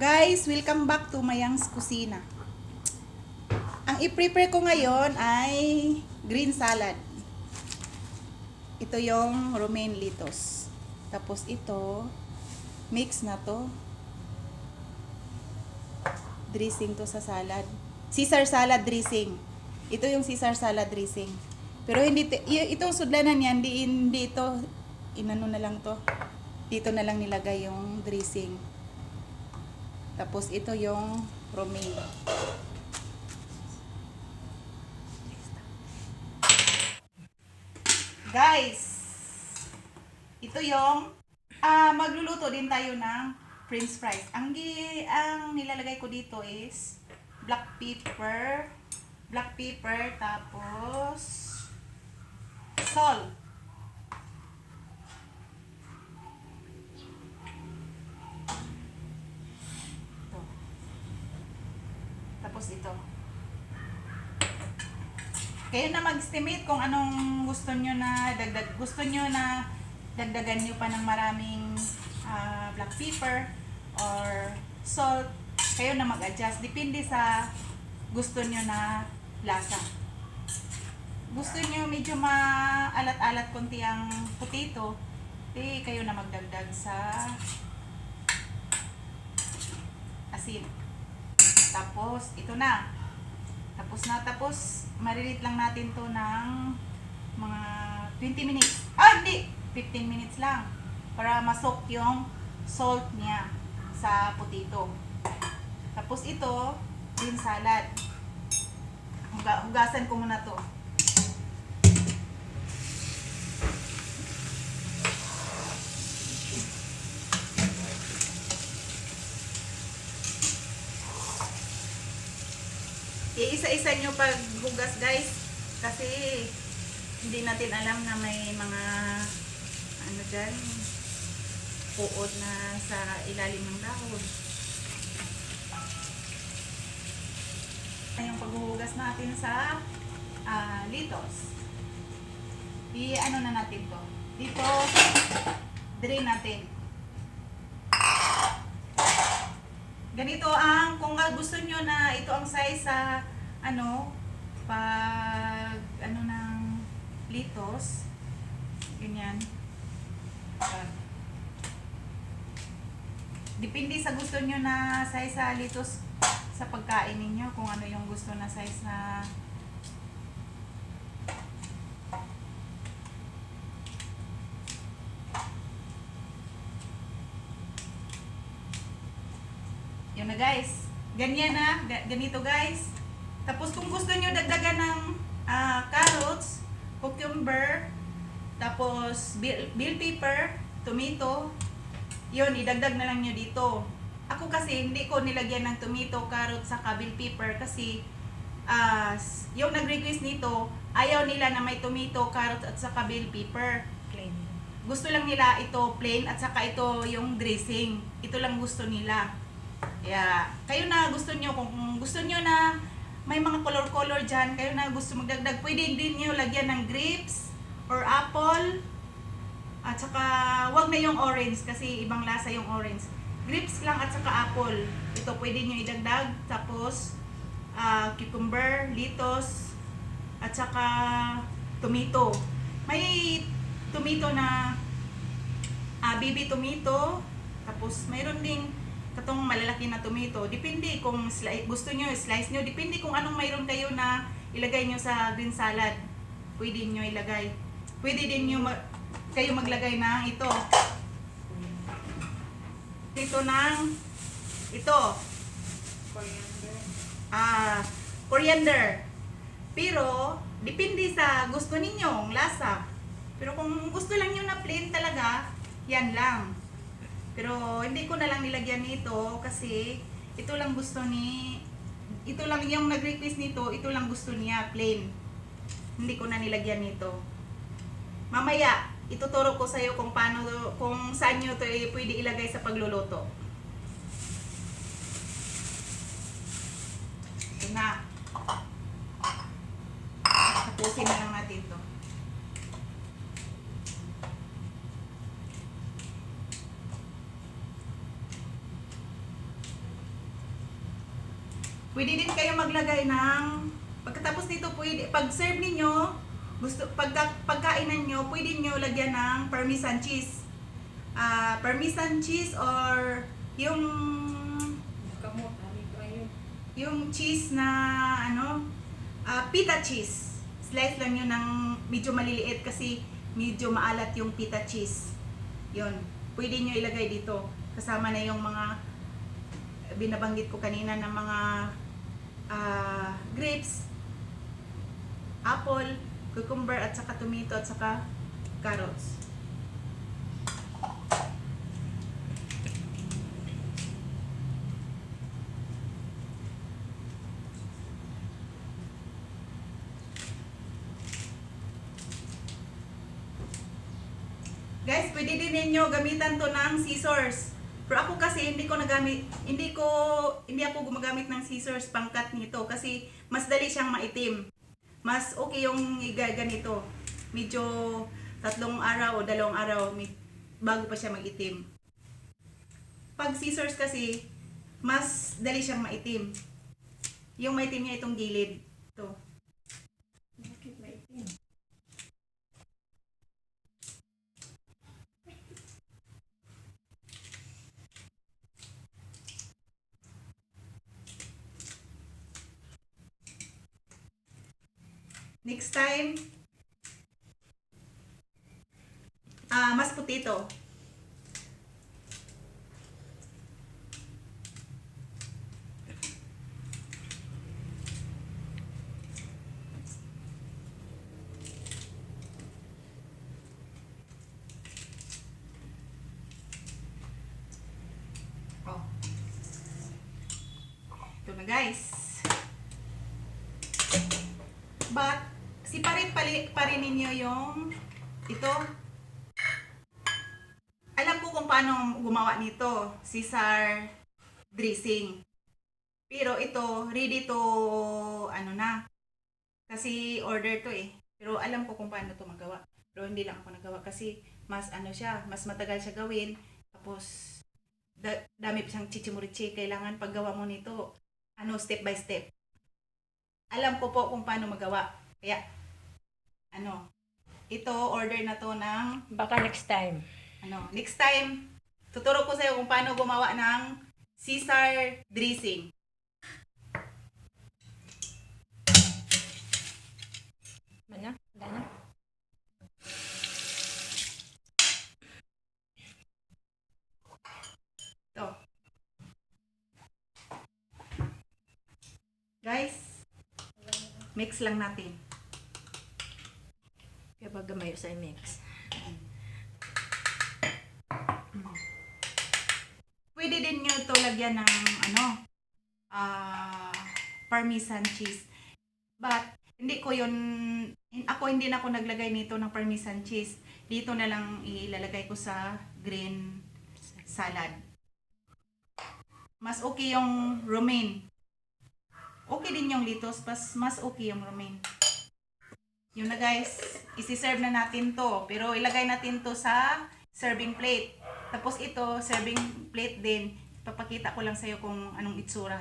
Guys, welcome back to Mayang's Kusina. Ang i-prepare ko ngayon ay green salad. Ito yung romaine lettuce. Tapos ito, mix na to. Dressing to sa salad. Caesar salad dressing. Ito yung Caesar salad dressing. Pero hindi itong sudlanan yan, hindi ito inano na lang to. Dito na lang nilagay yung dressing. Tapos ito yung romaine. Guys, ito yung magluluto din tayo ng french fries. Ang nilalagay ko dito is black pepper, tapos salt. Tapos ito. Kayo na mag-estimate kung anong gusto nyo na dagdag. Gusto nyo na dagdagan nyo pa ng maraming black pepper or salt. Kayo na mag-adjust. Depende sa gusto nyo na lasa. Gusto nyo medyo maalat-alat konti ang potato, kayo na magdagdag sa asin. Tapos, ito na. Tapos, marilit lang natin to ng mga 20 minutes. Hindi! 15 minutes lang. Para masok yung salt niya sa potato. Tapos ito, green salad. Hugasan ko muna to. Iisa-isa nyo paghugas guys, kasi hindi natin alam na may mga dyan, uod na sa ilalim ng dahon. Yung paghuhugas natin sa lettuce. I-ano na natin to. Dito, drain natin. Ganito kung gusto nyo na ito ang size sa ng lettuce, ganyan. Depende sa gusto nyo na size sa lettuce sa pagkain ninyo, kung ano yung gusto na size na yun na guys. Ganyan na. Ganito guys. Tapos kung gusto nyo dagdagan ng carrots, cucumber, tapos bell pepper, tomato, yun, idagdag na lang nyo dito. Ako kasi hindi ko nilagyan ng tomato, carrot, saka bell pepper kasi yung nag-request nito, ayaw nila na may tomato, carrot, at saka bell pepper. Plain. Gusto lang nila ito plain at saka ito yung dressing. Ito lang gusto nila. Kayo na gusto nyo, kung gusto nyo na may mga color-color dyan, kayo na gusto magdagdag, pwede din nyo lagyan ng grapes or apple, at saka wag na yung orange kasi ibang lasa yung orange. Grapes lang at saka apple, ito pwede nyo idagdag. Tapos cucumber, lettuce, at saka tomato. May tomato na baby tomato, tapos mayroon ding katong malalaki na tomato. Depende kung gusto nyo, slice nyo. Depende kung anong mayroon kayo na ilagay nyo sa green salad. Pwede nyo ilagay. Pwede din nyo kayo maglagay na ito. Ito. Coriander. Pero, depende sa gusto ninyong lasa. Pero kung gusto lang nyo na plain talaga, yan lang. Pero hindi ko na lang nilagyan nito kasi ito lang yung nag-request nito, ito lang gusto niya, plain. Hindi ko na nilagyan nito. Mamaya, ituturo ko sa iyo kung saan nyo ito pwede ilagay sa pagluluto. Ito na. Tapusin na lang natin ito. Pwede din kayo maglagay ng, pagkatapos nito, pwede, pag serve ninyo, pagkainan nyo, pwede nyo lagyan ng parmesan cheese. Parmesan cheese or yung cheese na pita cheese. Slice lang yun ng medyo maliliit kasi medyo maalat yung pita cheese. Yun. Pwede nyo ilagay dito. Kasama na yung mga binabanggit ko kanina ng mga grapes, apple, cucumber, at saka tomato, at saka carrots. Guys, pwede din ninyo gamitan to ng scissors. Pero ako kasi hindi ako gumagamit ng scissors pangkat nito kasi mas dali siyang maitim. Mas okay yung ganito. Medyo 3 araw o 2 araw bago pa siya mag-itim. Pag scissors kasi, mas dali siyang maitim. Yung maitim niya itong gilid. Ito. Bakit maitim? Next time, mas potato. Oh. Ito na guys. But, siparin pa rin ninyo yung ito. Alam ko kung paano gumawa nito, Caesar dressing. Pero ito, ready to, kasi order to eh. Pero alam ko kung paano to magawa. Pero hindi lang ako nagawa kasi mas mas matagal siya gawin. Tapos, dami pa siyang chichimurichi. Kailangan paggawa mo nito, step by step. Alam ko po kung paano magawa. Kaya, ito, order na to ng, Baka next time. next time, tuturo ko sa'yo kung paano gumawa ng Caesar dressing. Mana? Wala na? Ito. Guys, mix lang natin. Kaya ba gamayo sa mix? Pwede din nyo ito lagyan ng parmesan cheese. But, hindi na ako naglagay nito ng parmesan cheese. Dito na lang ilalagay ko sa green salad. Mas okay yung romaine. Okay din yung lettuce, mas okay yung romaine. Yun na guys, isi-serve na natin to. Pero ilagay natin to sa serving plate. Tapos ito, serving plate din. Papakita ko lang sa'yo kung anong itsura.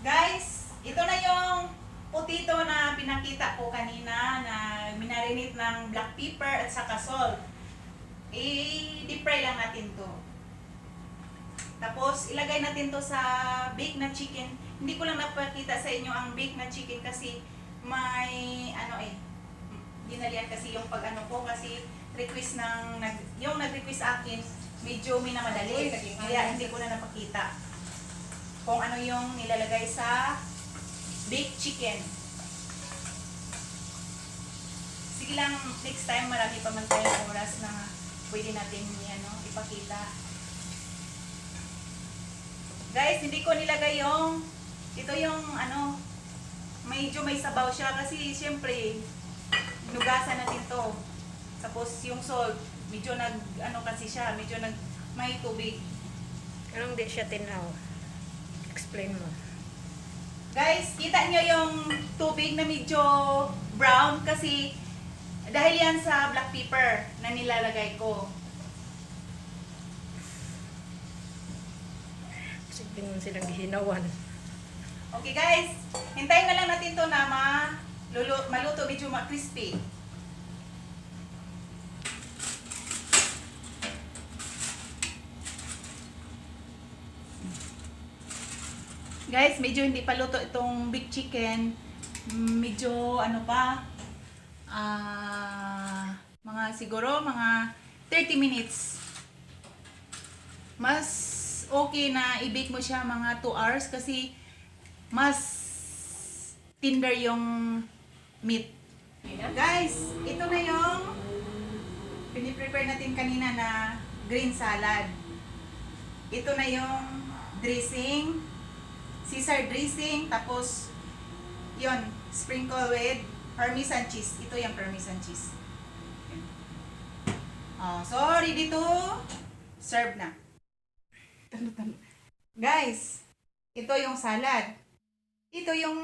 Guys, ito na yung potato na pinakita ko kanina na minarinate ng black pepper at saka salt. I-deep fry lang natin to. Tapos, ilagay natin to sa baked na chicken. Hindi ko lang napakita sa inyo ang baked na chicken kasi may ginalian kasi yung ko kasi request yung nag-request sa akin medyo minamadali kaya hindi ko na napakita kung ano yung nilalagay sa baked chicken. Sige lang, next time marami pa man tayong oras na pwede natin ipakita. Guys, hindi ko nilagay ito yung medyo may sabaw siya kasi syempre nugasan natin to. Tapos yung salt, medyo kasi siya, medyo may tubig. Anong di siya tinaw? Explain mo. Guys, kita nyo yung tubig na medyo brown kasi dahil yan sa black pepper na nilalagay ko. Kasi pinun silang gihinawan. Okay guys, hintayin na lang natin to na maluto, medyo crispy. Guys, medyo hindi pa luto itong big chicken. Medyo ano pa, mga siguro mga 30 minutes. Mas okay na i-bake mo siya mga 2 hours kasi mas tender yung meat. Guys, ito na yung piniprepare natin kanina na green salad. Ito na yung dressing, Caesar dressing, tapos yon sprinkle with Parmesan cheese. Ito yung Parmesan cheese. So ready to serve na. Guys, ito yung salad. Ito yung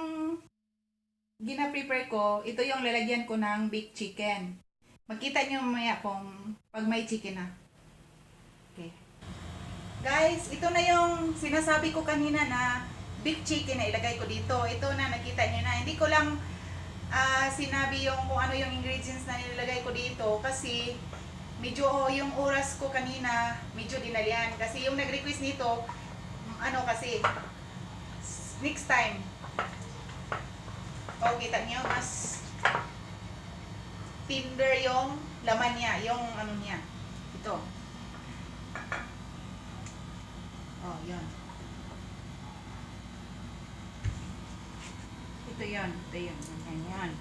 gina-prepare ko. Ito yung lalagyan ko ng baked chicken. Makita nyo mamaya kung pag may chicken na. Okay. Guys, ito na yung sinasabi ko kanina na baked chicken na ilagay ko dito. Ito na, nakita nyo na. Hindi ko lang sinabi yung kung ano yung ingredients na nilagay ko dito kasi medyo yung oras ko kanina medyo dinalian kasi yung nag-request nito kasi next time kita niyo mas tender yung laman niya, yung ano niya ito yan ito yan yan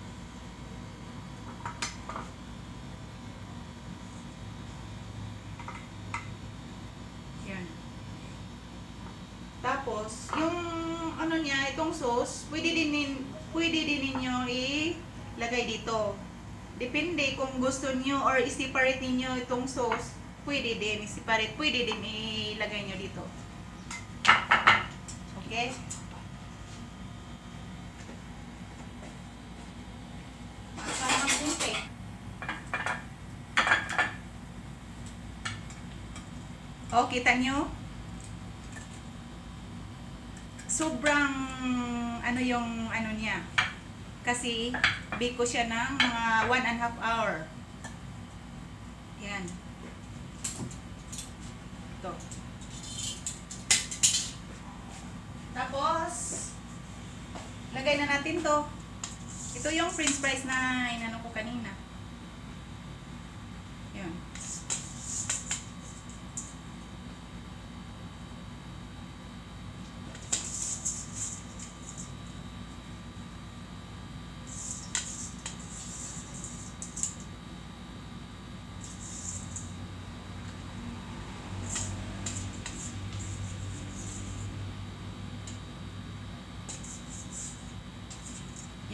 tapos, yung ano niya, itong sauce, pwede din ninyo ilagay dito. Depende kung gusto niyo or i-separate niyo itong sauce, pwede din i-separate, pwede din ilagay niyo dito. Okay? Masama bunti. Kita niyo? Sobrang yung niya kasi bake ko siya ng mga 1.5 hour. Yan ito. Tapos lagay na natin to. Ito yung french fries na inano ko kanina. Yan.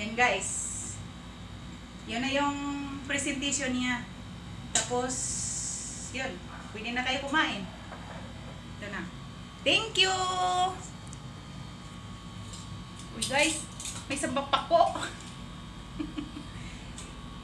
Yan guys. Yan na yung presentation niya. Tapos, yun. Pwede na kayo kumain. Ito na. Thank you! Uy guys, may sabak pa ko.